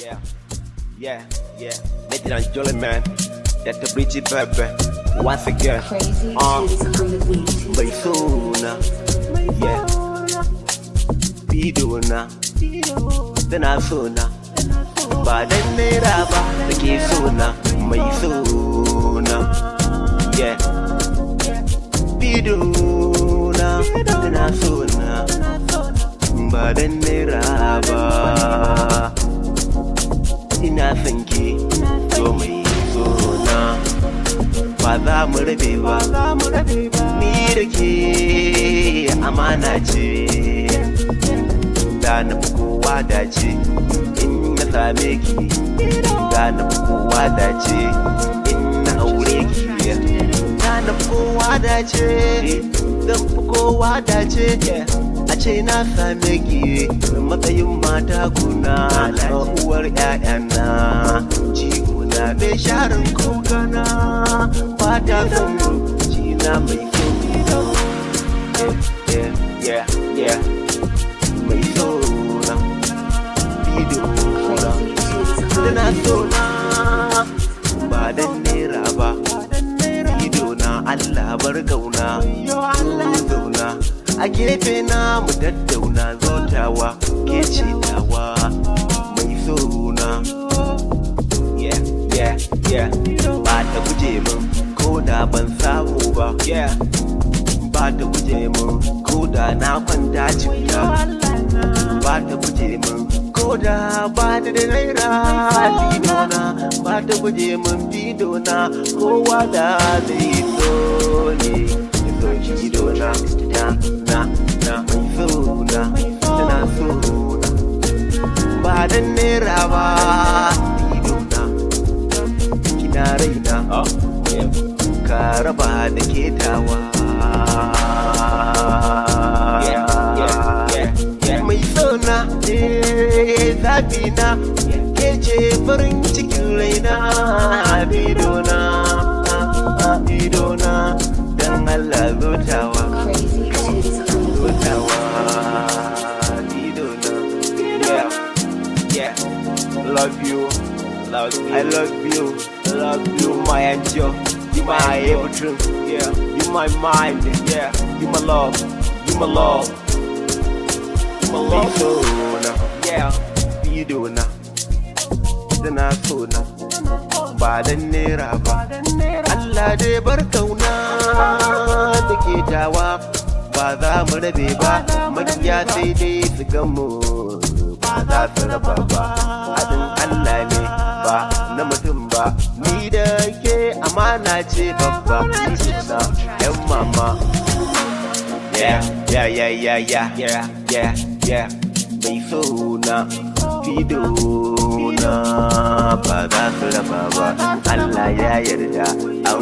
Yeah, yeah, yeah. Ladies and gentlemen, that's the Bridgie baby. Once again, Crazy tunes on the beat. mai suna, yeah. Bidona, tana suna. Ba dan naira ba da ke suna, mai suna, yeah. Bidona, tana suna. Ba dan naira ba. Ina son ki so mai sona, ba za mu rabe ba, ni da ke amana ce, da na fi kowa dace in na same ki, da na fi kowa dace in na aure ki, da na fi kowa dace, zan fi kowa dace, a ce na same ki matsayin mata kuna na uwar ƴaƴana, jigona mai sharin kogana, fata son jina mai kyau, yeah, mai sona, bidona, tana sona, ba dan nera ba, bidona Allah bar gauna, zauna a gefe na mu daddauna, zotawa ke ce tawa mai sona, yeah, ba ta guje min ko da ban samu ba, ba ta guje min ko da na kwanta cuta, ba ta guje min ko da ba da naira, bidona ba ta guje min, bidona kowa da zai so ne, so bidona na mai suna, tana suna, ba dan naira ba, bidona kina raina, ka raba da ketawa, mai sona, zafina ke ce farin cikin raina, bidona dan Allah zotawa, Crazy tunes on the beat. zotawa, bidona, yeah, love you, I love you, my angel, you my everything, you my mind, you my love, you my love. Sona, bidona, tana sona, ba dan nera ba, Allah dai bar kauna da ke tawa, ba za mu rabe ba, makiya sai dai su gamu, ba za su raba ba, haɗin Allah ne ba na mutum ba, ni da ke amana ce babba, na yan mama. Yeah, mai suna, bidona, ba za su raba ba, Allah ya yarda an